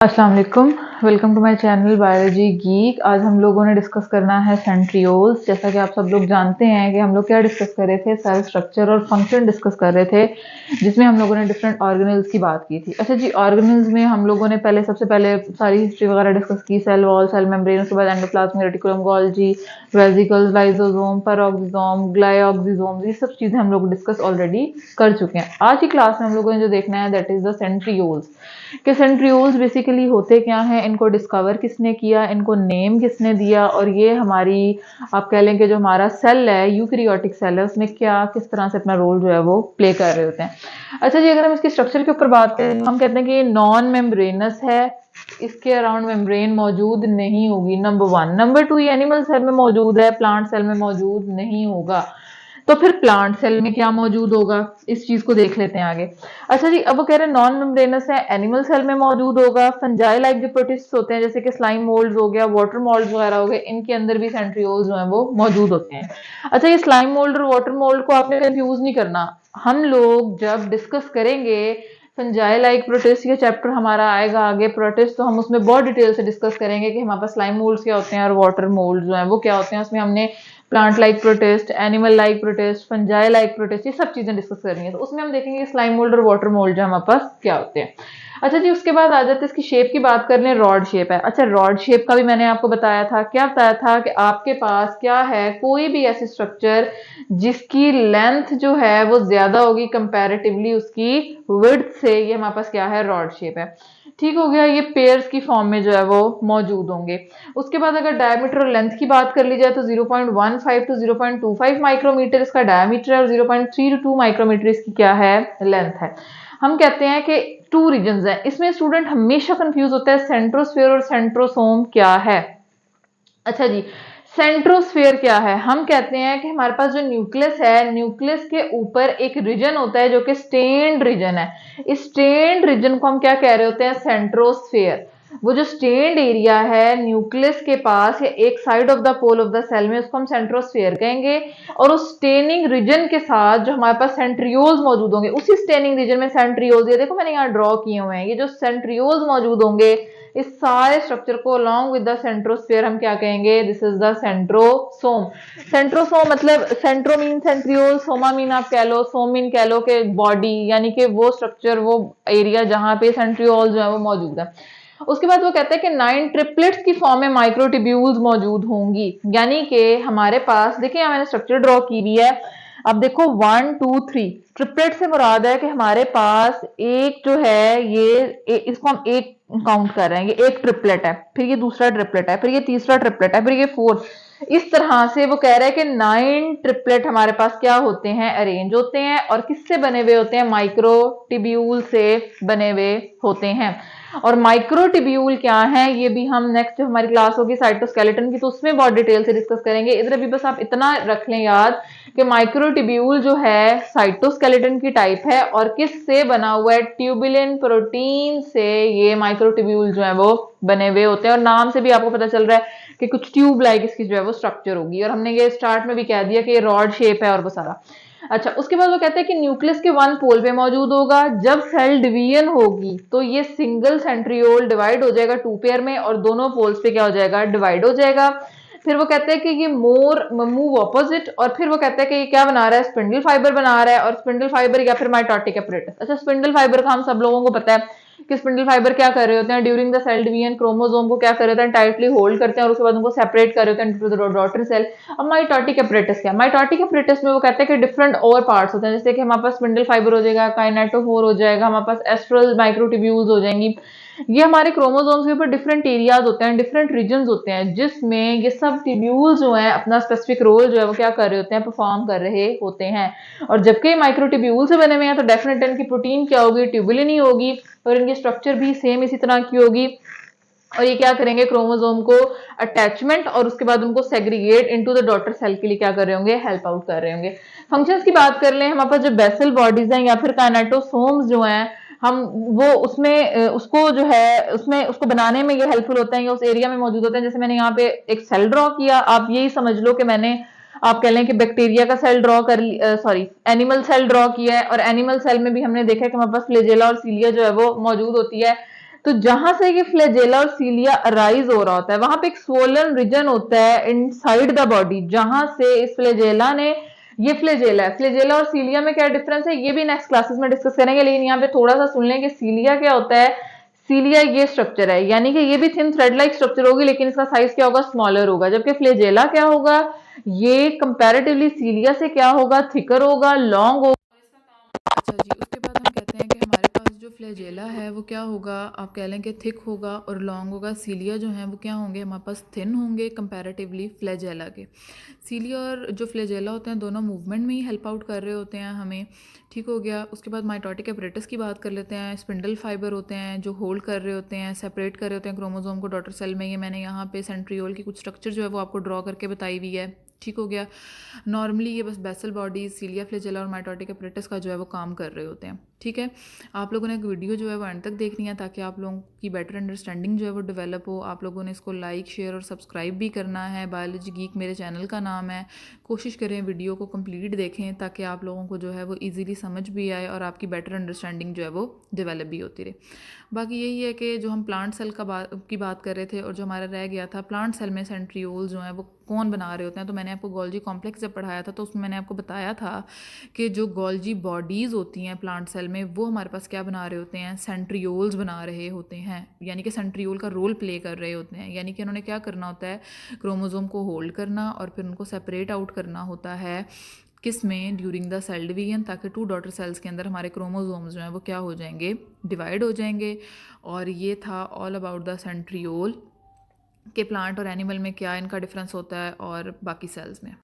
अस्सलाम वालेकुम, welcome to my channel biology geek. आज हम लोगों ने डिस्कस करना है सेंट्रियोल्स। जैसा कि आप सब लोग जानते हैं कि हम लोग क्या डिस्कस कर रहे थे, सेल स्ट्रक्चर और फंक्शन डिस्कस कर रहे थे, जिसमें हम लोगों ने डिफरेंट ऑर्गेनेल्स की बात की थी। अच्छा जी, ऑर्गेनेल्स में हम लोगों ने सबसे पहले सारी हिस्ट्री वगैरह डिस्कस की, सेल वॉल, सेल मेम्ब्रेन, उसके बाद endoplasmic reticulum, Golgi, vesicles, lysosome, peroxisome, glycosome, ये सब चीजें हम लोग डिस्कस ऑलरेडी कर चुके हैं। आज की क्लास में हम लोगों ने जो देखना है दैट इज द सेंट्रियोल्स। कि सेंट्रियोल्स बेसिकली होते क्या हैं, इनको डिस्कवर किसने किया, इनको नेम किसने दिया, और ये हमारी आप कह लें कि जो हमारा सेल है, यूकैरियोटिक सेल है, उसमें क्या किस तरह से अपना रोल जो है वो प्ले कर रहे होते हैं। अच्छा जी, अगर हम इसके स्ट्रक्चर के ऊपर बात करें, हम कहते हैं कि ये नॉन मेम्ब्रेनस है, इसके अराउंड मेम्ब्रेन मौजूद नहीं होगी, नंबर वन। नंबर टू, ये एनिमल सेल में मौजूद है, प्लांट सेल में मौजूद नहीं होगा। तो फिर प्लांट सेल में क्या मौजूद होगा, इस चीज को देख लेते हैं आगे। अच्छा जी, अब वो कह रहे हैं नॉन मेम्ब्रेनस है, एनिमल सेल में मौजूद होगा। फंजाई लाइक जो प्रोटिस्ट होते हैं, जैसे कि स्लाइम मोल्ड्स हो गया, वाटर मोल्ड्स वगैरह हो गए, इनके अंदर भी सेंट्रियोल्स जो है वो मौजूद होते हैं। अच्छा, ये स्लाइम मोल्ड और वाटर मोल्ड को आपने कंफ्यूज नहीं करना। हम लोग जब डिस्कस करेंगे फंजाई लाइक प्रोटिस्ट, ये चैप्टर हमारा आएगा आगे प्रोटिस्ट, तो हम उसमें बहुत डिटेल से डिस्कस करेंगे कि हमारे पास स्लाइम मोल्ड्स क्या होते हैं और वाटर मोल्ड जो है वो क्या होते हैं। उसमें हमने plant like protist, animal like protist, fungi like protist, ये सब चीजें डिस्कस करनी है। तो उसमें हम देखेंगे स्लाइम मोल्ड और वाटर मोल्ड जो हमारे पास क्या होते हैं। अच्छा जी, उसके बाद आ जाते हैं इसकी शेप की बात कर लें। रॉड शेप है। अच्छा, रॉड शेप का भी मैंने आपको बताया था, क्या बताया था कि आपके पास क्या है, कोई भी ऐसी स्ट्रक्चर जिसकी लेंथ जो है वो ज्यादा होगी कंपैरेटिवली उसकी विड्थ से, ये हमारे पास क्या है, रॉड शेप है। ठीक हो गया, ये पेयर्स की फॉर्म में जो है वो मौजूद होंगे। उसके बाद अगर डायमीटर और लेंथ की बात कर ली जाए तो 0.15 टू 0.25 माइक्रोमीटर इसका डायमीटर है और 0.3 टू 2 माइक्रोमीटर इसकी क्या है, लेंथ है। हम कहते हैं कि टू रीजन्स हैं। इसमें स्टूडेंट हमेशा कंफ्यूज होता है, सेंट्रोस्फेयर और सेंट्रोसोम क्या है। अच्छा जी, सेंट्रोस्फेयर क्या है, हम कहते हैं कि हमारे पास जो न्यूक्लियस है, न्यूक्लियस के ऊपर एक रीजन होता है जो कि स्टेन्ड रीजन है। इस स्टेन्ड रीजन को हम क्या कह रहे होते हैं, सेंट्रोस्फेयर। वो जो स्टेन्ड एरिया है न्यूक्लियस के पास या एक side of the pole of the cell में, उसको हम सेंट्रोस्फेयर कहेंगे। और उस स्टेनिंग रीजन के साथ जो हमारे पास सेंट्रियोल्स मौजूद होंगे, उसी स्टेनिंग रीजन में सेंट्रियोल्स, ये देखो मैंने यहाँ ड्रॉ किए हुए हैं, ये जो सेंट्रियोल्स मौजूद होंगे, इस सारे स्ट्रक्चर को अलोंग विद द सेंट्रोस्फेयर हम क्या कहेंगे, this is the centrosome. Centrosome मतलब सेंट्रो मीन सेंट्रियोल, सोमा मीन आप कह लो, सोम मीन कह लो कि बॉडी, यानी कि वो स्ट्रक्चर, वो एरिया जहां पे सेंट्रियोल जो है वो मौजूद है। उसके बाद वो कहते हैं कि 9 ट्रिपलेट्स की फॉर्म में माइक्रोट्यूब्यूल्स मौजूद होंगी। यानी कि हमारे पास देखिए, मैंने स्ट्रक्चर ड्रॉ की हुई है। अब देखो 1 2 3 ट्रिपलेट से मुराद है कि हमारे पास एक जो है ये इसको हम एक काउंट कर रहे हैं, ये एक ट्रिपलेट है, फिर ये दूसरा ट्रिपलेट है, फिर ये तीसरा ट्रिपलेट है, फिर ये फोर्थ। इस तरह से वो कह रहा है कि 9 ट्रिपलेट हमारे पास क्या होते हैं, अरेंज होते हैं, और किससे बने हुए होते हैं, माइक्रोट्यूब्यूल से बने हुए होते हैं। और माइक्रोट्यूब्यूल क्या है, ये भी हम नेक्स्ट जो हमारी क्लास होगी साइटोस्केलेटन की, तो उसमें बहुत डिटेल से डिस्कस करेंगे। इधर अभी बस आप इतना रख लें याद कि माइक्रोट्यूब्यूल जो है साइटोस्केलेटन की टाइप है, और किससे बना हुआ है, ट्यूबुलिन प्रोटीन से ये माइक्रोट्यूब्यूल जो है वो बने हुए होते हैं। और नाम से भी आपको पता चल रहा है कि कुछ ट्यूब लाइक इसकी जो है वो स्ट्रक्चर होगी, और हमने ये स्टार्ट में भी कह दिया कि ये रॉड शेप है और वो सारा। अच्छा, उसके बाद वो कहते हैं कि न्यूक्लियस के वन पोल पे मौजूद होगा। जब सेल डिवीजन होगी तो ये सिंगल सेंट्रियोल डिवाइड हो जाएगा टू पेयर में, और दोनों पोल्स पे क्या हो जाएगा, डिवाइड हो जाएगा। फिर वो कहते हैं कि ये मोर मूव ऑपोजिट, और फिर वो कहते हैं कि ये क्या बना रहा है, स्पिंडल फाइबर बना रहा है, और स्पिंडल फाइबर या फिर माइटोटिक एपरेटस। अच्छा, स्पिंडल फाइबर का हम सब लोगों को पता है कि स्पिंडल फाइबर क्या कर रहे होते हैं, during the cell division chromosome को क्या कर रहे होते हैं, टाइटली होल्ड करते हैं, और उसके बाद उनको सेपरेट कर रहे होते हैं टू द डॉटर सेल। अब माइटोटिक एपरेटस क्या, माइटोटिक एपरेटस में वो कहते हैं कि डिफरेंट और पार्ट्स होते हैं, जैसे कि हमारे पास स्पिंडल फाइबर हो जाएगा, काइनेटोफोर हो जाएगा, हमारे पास एस्ट्रल माइक्रोट्यूब्यूल्स हो जाएंगी। ये हमारे क्रोमोसोम्स के ऊपर डिफरेंट एरियाज होते हैं, डिफरेंट रीजन होते हैं, जिसमें ये सब ट्यूब्यूल जो है अपना स्पेसिफिक रोल जो है वो क्या कर रहे होते हैं, परफॉर्म कर रहे होते हैं। और जबकि माइक्रोट्यूब्यूल से बने हुए हैं तो डेफिनेटली इनकी प्रोटीन क्या होगी, ट्यूबुलिन ही होगी, और इनकी स्ट्रक्चर भी सेम इसी तरह की होगी। और ये क्या करेंगे, क्रोमोसोम को अटैचमेंट और उसके बाद उनको segregate into the daughter cell के लिए क्या कर रहे होंगे, हेल्प आउट कर रहे होंगे। फंक्शंस की बात कर लें, हमारे पास जो बेसल बॉडीज हैं या फिर काइनेटोसोम्स जो हैं, हम वो उसमें उसको जो है उसमें उसको बनाने में ये हेल्पफुल होते हैं, या उस एरिया में मौजूद होते हैं। जैसे मैंने यहाँ पे एक सेल ड्रॉ किया, आप यही समझ लो कि मैंने आप कह लें कि बैक्टीरिया का सेल ड्रॉ कर सॉरी एनिमल सेल ड्रॉ किया है, और एनिमल सेल में भी हमने देखा कि हमारे पास फ्लैजेला और सीलिया जो है वो मौजूद होती है। तो जहां से ये फ्लैजेला और सीलिया अराइज हो रहा होता है, वहां पे एक स्वोलन रीजन होता है इनसाइड द बॉडी, जहां से इस फ्लैजेला ने, ये फ्लैजेला है, फ्लैजेला और सीलिया में क्या डिफरेंस है ये भी नेक्स्ट क्लासेस में डिस्कस करेंगे, लेकिन यहाँ पे थोड़ा सा सुन लें कि सीलिया क्या होता है। सीलिया ये स्ट्रक्चर है, यानी कि ये भी थिन थ्रेड लाइक स्ट्रक्चर होगी, लेकिन इसका साइज क्या होगा, स्मॉलर होगा, जबकि फ्लैजेला क्या होगा, ये कंपैरेटिवली सीलिया से क्या होगा, थिकर होगा, लॉन्ग होगा। अच्छा जी, उसके बाद हम कहते हैं कि हमारे पास जो फ्लैजेला है वो क्या होगा, आप कह लें कि थिक होगा और लॉन्ग होगा। सीलिया जो है वो क्या होंगे, हमारे पास थिन होंगे कंपैरेटिवली फ्लैजेला के। सीलिया और जो फ्लैजेला होते हैं दोनों मूवमेंट में ही हेल्प आउट कर रहे होते हैं हमें, ठीक हो गया। उसके बाद माइटोटिक एपरेटस की बात कर लेते हैं। स्पिंडल फाइबर होते हैं जो होल्ड कर रहे होते हैं, सेपरेट कर रहे होते हैं क्रोमोसोम को डॉटर सेल में। ये मैंने यहाँ पे सेंट्रियोल की कुछ स्ट्रक्चर जो है वो आपको ड्रॉ करके बताई हुई है, ठीक हो गया। नॉर्मली ये बस बेसल बॉडीज, सीलिया, फ्लैजेला और माइटोटिक एपरेटस का जो है वो काम कर रहे होते हैं, ठीक है। आप लोगों ने एक वीडियो जो है वो एंड तक देखनी है ताकि आप लोगों की बेटर अंडरस्टैंडिंग जो है वो डेवलप हो। आप लोगों ने इसको लाइक, शेयर और सब्सक्राइब भी करना है। बायोलॉजी गीक मेरे चैनल का नाम है। कोशिश करें वीडियो को कंप्लीट देखें ताकि आप लोगों को जो है वो ईजिली समझ भी आए और आपकी बेटर अंडरस्टैंडिंग जो है वो डेवलप भी होती रहे। बाकी यही है कि जो हम प्लांट सेल की बात कर रहे थे और जो हमारा रह गया था, प्लांट सेल में सेंट्रियोल जो है वो कौन बना रहे होते हैं। तो मैंने आपको गोल्जी कॉम्प्लेक्स जब पढ़ाया था तो उसमें मैंने आपको बताया था कि जो गोल्जी बॉडीज़ होती हैं प्लांट सेल में, वो हमारे पास क्या बना रहे होते हैं, सेंट्रियोल्स बना रहे होते हैं, यानी कि सेंट्रियोल का रोल प्ले कर रहे होते हैं। यानी कि उन्होंने क्या करना होता है, क्रोमोसोम को होल्ड करना और फिर उनको सेपरेट आउट करना होता है, किस में, ड्यूरिंग द सेल डिवीजन, ताकि टू डॉटर सेल्स के अंदर हमारे क्रोमोसोम्स जो हैं वो क्या हो जाएंगे, डिवाइड हो जाएंगे। और ये था ऑल अबाउट द सेंट्रियोल के प्लांट और एनिमल में क्या इनका डिफरेंस होता है और बाकी सेल्स में।